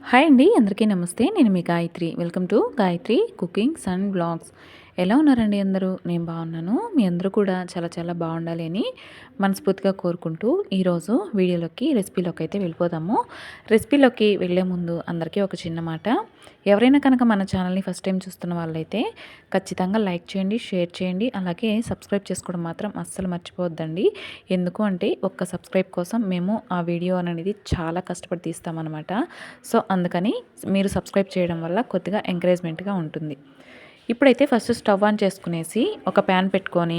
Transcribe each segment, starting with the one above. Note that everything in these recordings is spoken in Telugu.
హాయ్ అండి, అందరికీ నమస్తే. నేను మీ Gayatri. Welcome to Gayatri cookings and blogs. ఎలా ఉన్నారండి అందరూ? నేను బాగున్నాను. మీ అందరూ కూడా చాలా చాలా బాగుండాలి అని మనస్ఫూర్తిగా కోరుకుంటూ ఈరోజు రెసిపీలోకి అయితే వెళ్ళిపోదాము. రెసిపీలోకి వెళ్ళే ముందు అందరికీ ఒక చిన్న మాట. ఎవరైనా కనుక మన ఛానల్ని ఫస్ట్ టైం చూస్తున్న వాళ్ళైతే ఖచ్చితంగా లైక్ చేయండి, షేర్ చేయండి, అలాగే సబ్స్క్రైబ్ చేసుకోవడం మాత్రం అస్సలు మర్చిపోవద్దండి. ఎందుకు అంటే ఒక్క సబ్స్క్రైబ్ కోసం మేము ఆ వీడియో అనేది చాలా కష్టపడి తీస్తామన్నమాట. సో అందుకని మీరు సబ్స్క్రైబ్ చేయడం వల్ల కొద్దిగా ఎంకరేజ్మెంట్గా ఉంటుంది. ఇప్పుడైతే ఫస్ట్ స్టవ్ ఆన్ చేసుకునేసి ఒక ప్యాన్ పెట్టుకొని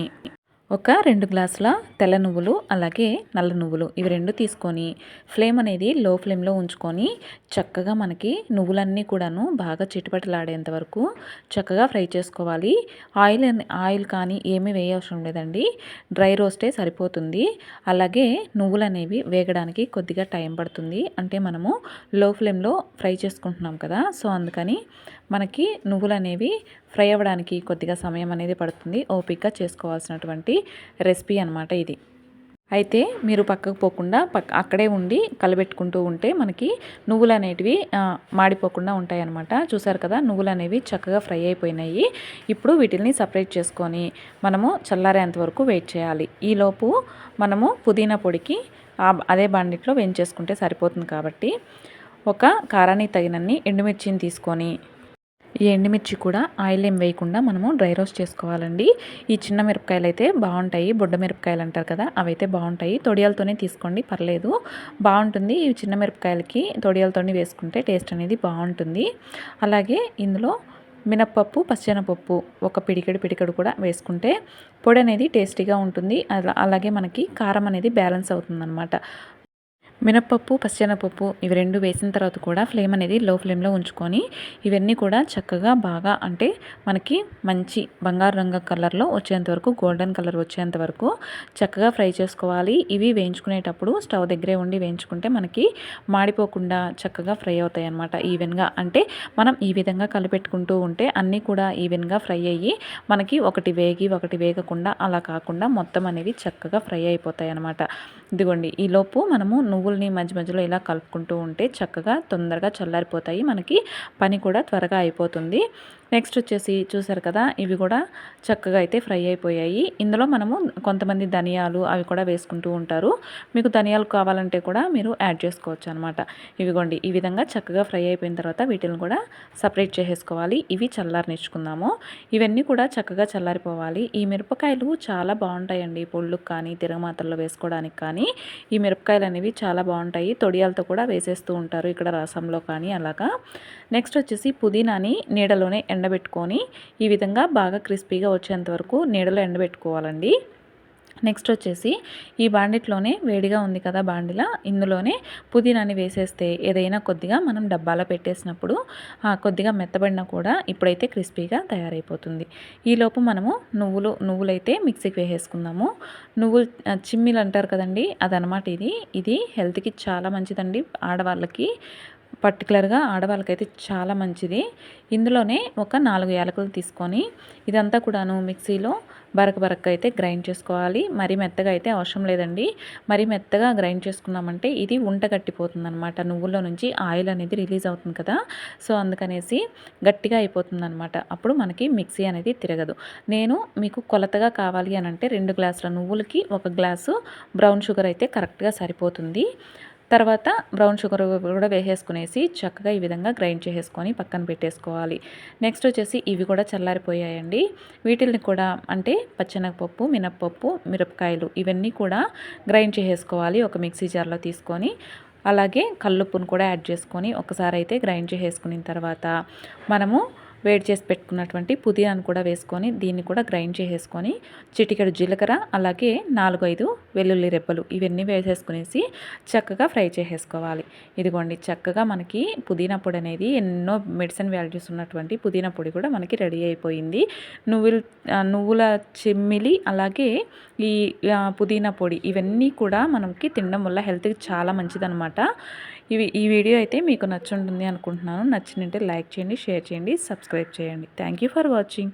ఒక 2 గ్లాసుల తెల్ల నువ్వులు అలాగే నల్ల నువ్వులు ఇవి రెండు తీసుకొని ఫ్లేమ్ అనేది లో ఫ్లేమ్లో ఉంచుకొని చక్కగా మనకి నువ్వులన్నీ కూడాను బాగా చిటపటలాడేంత వరకు చక్కగా ఫ్రై చేసుకోవాలి. ఆయిల్ కానీ ఏమీ వేయవసరం లేదండి, డ్రై రోస్టే సరిపోతుంది. అలాగే నువ్వులు అనేవి వేగడానికి కొద్దిగా టైం పడుతుంది, అంటే మనము లో ఫ్లేమ్లో ఫ్రై చేసుకుంటున్నాం కదా, సో అందుకని మనకి నువ్వులు అనేవి ఫ్రై అవ్వడానికి కొద్దిగా సమయం అనేది పడుతుంది. ఓపికగా చేసుకోవాల్సినటువంటి రెసిపీ అన్నమాట ఇది. అయితే మీరు పక్కకు పోకుండా అక్కడే ఉండి కలబెట్టుకుంటూ ఉంటే మనకి నువ్వులు అనేటివి మాడిపోకుండా ఉంటాయి అన్నమాట. చూసారు కదా, నువ్వులు అనేవి చక్కగా ఫ్రై అయిపోయినాయి. ఇప్పుడు వీటిని సపరేట్ చేసుకొని మనము చల్లారేంత వరకు వెయిట్ చేయాలి. ఈలోపు మనము పుదీనా పొడికి అదే బాండిట్లో వేయించేసుకుంటే సరిపోతుంది. కాబట్టి ఒక కారానికి తగినన్ని ఎండుమిర్చిని తీసుకొని ఈ ఎండుమిర్చి కూడా ఆయిల్ ఏం వేయకుండా మనము డ్రై రోస్ట్ చేసుకోవాలండి. ఈ చిన్న మిరపకాయలు అయితే బాగుంటాయి, బుడ్డ మిరపకాయలు అంటారు కదా, అవైతే బాగుంటాయి. తొడియాలతోనే తీసుకోండి, పర్లేదు, బాగుంటుంది. ఈ చిన్న మిరపకాయలకి తొడియాలతోనే వేసుకుంటే టేస్ట్ అనేది బాగుంటుంది. అలాగే ఇందులో మినప్పప్పు, పచ్చెనపప్పు ఒక పిడికెడు కూడా వేసుకుంటే పొడి అనేది టేస్టీగా ఉంటుంది. అలాగే మనకి కారం అనేది బ్యాలెన్స్ అవుతుందన్నమాట. మినప్పప్పు, పచ్చెనపప్పు ఇవి రెండు వేసిన తర్వాత కూడా ఫ్లేమ్ అనేది లో ఫ్లేమ్లో ఉంచుకొని ఇవన్నీ కూడా చక్కగా బాగా, అంటే మనకి మంచి బంగారు రంగు కలర్లో వచ్చేంత వరకు, గోల్డెన్ కలర్ వచ్చేంత వరకు చక్కగా ఫ్రై చేసుకోవాలి. ఇవి వేయించుకునేటప్పుడు స్టవ్ దగ్గరే ఉండి వేయించుకుంటే మనకి మాడిపోకుండా చక్కగా ఫ్రై అవుతాయి అన్నమాట ఈవెన్గా. అంటే మనం ఈ విధంగా కలిపెట్టుకుంటూ ఉంటే అన్నీ కూడా ఈవెన్గా ఫ్రై అయ్యి మనకి ఒకటి వేగి ఒకటి వేగకుండా అలా కాకుండా మొత్తం అనేవి చక్కగా ఫ్రై అయిపోతాయి అన్నమాట. ఇదిగోండి, ఈలోపు మనము నువ్వుల్ని మధ్య మధ్యలో ఇలా కలుపుకుంటూ ఉంటే చక్కగా తొందరగా చల్లారిపోతాయి, మనకి పని కూడా త్వరగా అయిపోతుంది. నెక్స్ట్ వచ్చేసి చూసారు కదా, ఇవి కూడా చక్కగా అయితే ఫ్రై అయిపోయాయి. ఇందులో మనము కొంతమంది ధనియాలు అవి కూడా వేసుకుంటూ ఉంటారు. మీకు ధనియాలు కావాలంటే కూడా మీరు యాడ్ చేసుకోవచ్చు అనమాట. ఇవిగోండి, ఈ విధంగా చక్కగా ఫ్రై అయిపోయిన తర్వాత వీటిని కూడా సపరేట్ చేసేసుకోవాలి. ఇవి చల్లారనిచ్చుకుందాము. ఇవన్నీ కూడా చక్కగా చల్లారిపోవాలి. ఈ మిరపకాయలు చాలా బాగుంటాయండి, పొళ్ళుకు కానీ తిరగమాతల్లో వేసుకోవడానికి కానీ ఈ మిరపకాయలు అనేవి చాలా బాగుంటాయి. తొడియాలతో కూడా వేసేస్తూ ఉంటారు ఇక్కడ రసంలో కానీ అలాగా. నెక్స్ట్ వచ్చేసి పుదీనాని నీడలోనే ఎండబెట్టుకొని ఈ విధంగా బాగా క్రిస్పీగా వచ్చేంత వరకు నీడలో ఎండబెట్టుకోవాలండి. నెక్స్ట్ వచ్చేసి ఈ బాండిట్లోనే వేడిగా ఉంది కదా బాండిలా, ఇందులోనే పుదీనాని వేసేస్తే ఏదైనా కొద్దిగా మనం డబ్బాలో పెట్టేసినప్పుడు కొద్దిగా మెత్తబడినా కూడా ఇప్పుడైతే క్రిస్పీగా తయారైపోతుంది. ఈలోపు మనము నువ్వులైతే మిక్సీకి వేసేసుకుందాము. నువ్వులు చిమ్మిలు అంటారు కదండి, అదనమాట ఇది హెల్త్కి చాలా మంచిదండి. ఆడవాళ్ళకి, పర్టికులర్గా ఆడవాళ్ళకైతే చాలా మంచిది. ఇందులోనే ఒక 4 యాలకులు తీసుకొని ఇదంతా కూడాను మిక్సీలో బరక అయితే గ్రైండ్ చేసుకోవాలి. మరీ మెత్తగా అయితే అవసరం లేదండి. మరీ మెత్తగా గ్రైండ్ చేసుకున్నామంటే ఇది ఉంటగట్టిపోతుంది అనమాట. నువ్వుల్లో నుంచి ఆయిల్ అనేది రిలీజ్ అవుతుంది కదా, సో అందుకనేసి గట్టిగా అయిపోతుంది అనమాట. అప్పుడు మనకి మిక్సీ అనేది తిరగదు. నేను మీకు కొలతగా కావాలి అని అంటే 2 గ్లాసుల నువ్వులకి 1 గ్లాసు బ్రౌన్ షుగర్ అయితే కరెక్ట్గా సరిపోతుంది. తర్వాత బ్రౌన్ షుగర్ కూడా వేసేసుకునేసి చక్కగా ఈ విధంగా గ్రైండ్ చేసేసుకొని పక్కన పెట్టేసుకోవాలి. నెక్స్ట్ వచ్చేసి ఇవి కూడా చల్లారిపోయాయండి. వీటిని కూడా, అంటే పచ్చెనగపప్పు, మినప్పప్పు, మిరపకాయలు ఇవన్నీ కూడా గ్రైండ్ చేసేసుకోవాలి ఒక మిక్సీ జార్లో తీసుకొని. అలాగే కల్లుప్పును కూడా యాడ్ చేసుకొని ఒకసారి అయితే గ్రైండ్ చేసేసుకున్న తర్వాత మనము వేడి చేసి పెట్టుకున్నటువంటి పుదీనాను కూడా వేసుకొని దీన్ని కూడా గ్రైండ్ చేసేసుకొని చిటికెడు జీలకర్ర అలాగే 4-5 వెల్లుల్లి రెబ్బలు ఇవన్నీ వేసేసుకునేసి చక్కగా ఫ్రై చేసేసుకోవాలి. ఇదిగోండి, చక్కగా మనకి పుదీనా పొడి అనేది ఎన్నో మెడిసిన్ వాల్యూస్ ఉన్నటువంటి పుదీనా పొడి కూడా మనకి రెడీ అయిపోయింది. నువ్వుల చెమ్మిలి అలాగే ఈ పుదీనా పొడి ఇవన్నీ కూడా మనకి తినడం వల్ల హెల్త్కి చాలా మంచిదన్నమాట. ఈ వీడియో అయితే మీకు నచ్చుంటుంది అనుకుంటున్నాను. నచ్చినట్టే లైక్ చేయండి, షేర్ చేయండి, సబ్స్క్రైబ్ చేయండి. Thank you for watching.